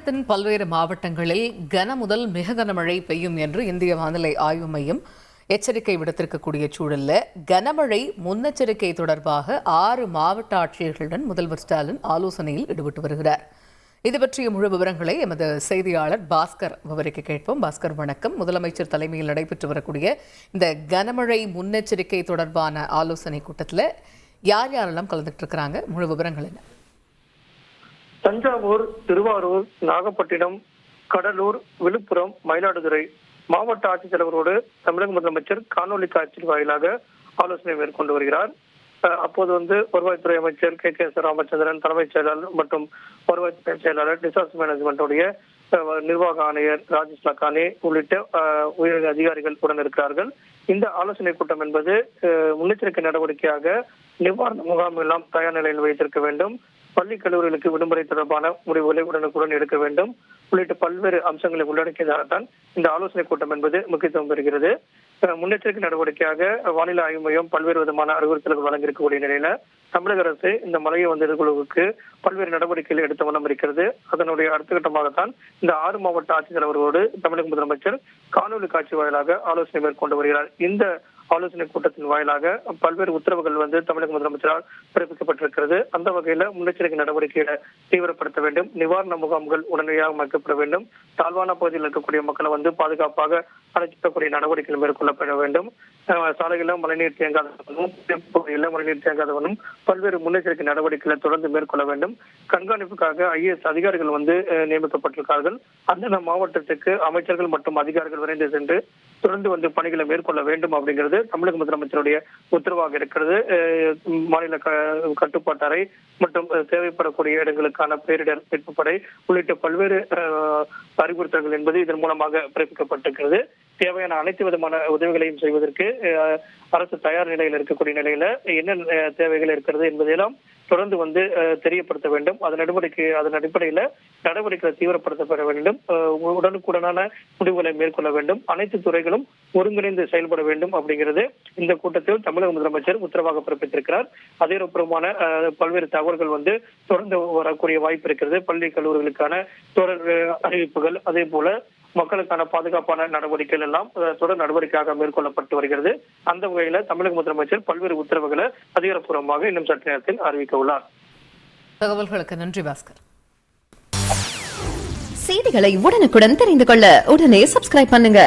தமிழகத்தின் பல்வேறு மாவட்டங்களில் கன முதல் மிக கனமழை பெய்யும் என்று இந்திய வானிலை ஆய்வு மையம் எச்சரிக்கை விடுத்திருக்கக்கூடிய சூழலில் கனமழை முன்னெச்சரிக்கை தொடர்பாக 6 மாவட்ட ஆட்சியர்களுடன் முதல்வர் ஸ்டாலின் ஆலோசனையில் ஈடுபட்டு வருகிறார். இது பற்றிய முழு விவரங்களை எமது செய்தியாளர் பாஸ்கர் விவரிக்க கேட்போம். பாஸ்கர், வணக்கம். முதலமைச்சர் தலைமையில் நடைபெற்று வரக்கூடிய இந்த கனமழை முன்னெச்சரிக்கை தொடர்பான ஆலோசனை கூட்டத்தில் யார் யாரெல்லாம் கலந்துட்டு இருக்கிறாங்க, முழு விவரங்கள் என்ன? தஞ்சாவூர், திருவாரூர், நாகப்பட்டினம், கடலூர், விழுப்புரம், மயிலாடுதுறை மாவட்ட ஆட்சித்தலைவரோடு தமிழக முதலமைச்சர் காணொலி காட்சி வாயிலாக ஆலோசனை மேற்கொண்டு வருகிறார். அப்போது வருவாய்த்துறை அமைச்சர் KKS ராமச்சந்திரன், தலைமைச் செயலாளர் மற்றும் வருவாய்த்துறை செயலாளர், டிசாஸ்டர் மேனேஜ்மெண்ட்டுடைய நிர்வாக ஆணையர் ராஜேஷ் லக்கானி உள்ளிட்ட உயர் அதிகாரிகள் உடன் இருக்கிறார்கள். இந்த ஆலோசனை கூட்டம் என்பது முன்னெச்சரிக்கை நடவடிக்கையாக நிவாரண முகாம் எல்லாம் தயார் நிலையில் வைத்திருக்க வேண்டும், பள்ளி கல்லூரிகளுக்கு விடுமுறை தொடர்பான முடிவுகளை உடனுக்குடன் எடுக்க வேண்டும் உள்ளிட்ட பல்வேறு அம்சங்களை உள்ளடக்கியதாகத்தான் இந்த ஆலோசனை கூட்டம் என்பது முக்கியத்துவம் பெறுகிறது. முன்னெச்சரிக்கை நடவடிக்கையாக வானிலை ஆய்வு மையம் பல்வேறு விதமான அறிவுறுத்தல்கள் வழங்கியிருக்கக்கூடிய நிலையில தமிழக அரசு இந்த மழையை எதிர்கொள்வதற்கு பல்வேறு நடவடிக்கைகள் எடுத்த வண்ணம் இருக்கிறது. அதனுடைய அடுத்த கட்டமாகத்தான் இந்த 6 மாவட்ட ஆட்சித்தலைவரோடு தமிழக முதலமைச்சர் காணொலி காட்சி வாயிலாக ஆலோசனை மேற்கொண்டு வருகிறார். இந்த ஆலோசனை கூட்டத்தின் வாயிலாக பல்வேறு உத்தரவுகள் தமிழக முதலமைச்சரால் பிறப்பிக்கப்பட்டிருக்கிறது. அந்த வகையில முன்னெச்சரிக்கை நடவடிக்கைகளை தீவிரப்படுத்த வேண்டும், நிவாரண முகாம்கள் உடனடியாக அமைக்கப்பட வேண்டும், தாழ்வான பகுதியில் இருக்கக்கூடிய மக்களை பாதுகாப்பாக அழைக்கக்கூடிய நடவடிக்கைகள் மேற்கொள்ளப்பட வேண்டும், சாலைகளில் மழைநீர் தேங்காதவனும் பகுதியில் மழைநீர் தேங்காதவனும் பல்வேறு முன்னெச்சரிக்கை நடவடிக்கைகளை தொடர்ந்து மேற்கொள்ள வேண்டும். கண்காணிப்புக்காக IAS அதிகாரிகள் நியமிக்கப்பட்டிருக்கிறார்கள். அந்தந்த மாவட்டத்துக்கு அமைச்சர்கள் மற்றும் அதிகாரிகள் விரைந்து சென்று தொடர்ந்து பணிகளை மேற்கொள்ள வேண்டும் அப்படிங்கிறது தமிழக முதலமைச்சருடைய உத்தரவாக இருக்கிறது. மாநில கட்டுப்பாட்டு அறை மற்றும் தேவைப்படக்கூடிய இடங்களுக்கான பேரிடர் மீட்பு படை உள்ளிட்ட பல்வேறு அறிவுறுத்தல்கள் என்பது இதன் மூலமாக பிறப்பிக்கப்பட்டிருக்கிறது. தேவையான அனைத்து விதமான உதவிகளையும் செய்வதற்கு அரசு தயார் நிலையில் இருக்கக்கூடிய நிலையில என்ன தேவைகள் இருக்கிறது என்பதையெல்லாம் தொடர்ந்து தெரியப்படுத்த வேண்டும். அதன் அடிப்படையில நடவடிக்கைகளை தீவிரப்படுத்தப்பட வேண்டும், உடனுக்குடனான முடிவுகளை மேற்கொள்ள வேண்டும், அனைத்து துறைகளும் ஒருங்கிணைந்து செயல்பட வேண்டும் அப்படிங்கிறது இந்த கூட்டத்தில் தமிழக முதலமைச்சர் உத்தரவாக பிறப்பித்திருக்கிறார். அதிகாரப்பூர்வமான பல்வேறு தகவல்கள் தொடர்ந்து வரக்கூடிய வாய்ப்பு இருக்கிறது. பள்ளி கல்லூரிகளுக்கான தொடர் அறிவிப்புகள், அதே போல மக்களுக்கான பாதுகாப்பான நடவடிக்கைகள் எல்லாம் தொடர் நடவடிக்கையாக மேற்கொள்ளப்பட்டு வருகிறது. அந்த வகையில தமிழக முதலமைச்சர் பல்வேறு உத்தரவுகளை அதிகாரப்பூர்வமாக இன்னும் சற்று நேரத்தில் அறிவிக்க உள்ளார். தகவல்களுக்கு நன்றி பாஸ்கர். செய்திகளை உடனுக்குடன் தெரிந்து கொள்ள உடனே சப்ஸ்கிரைப் பண்ணுங்க.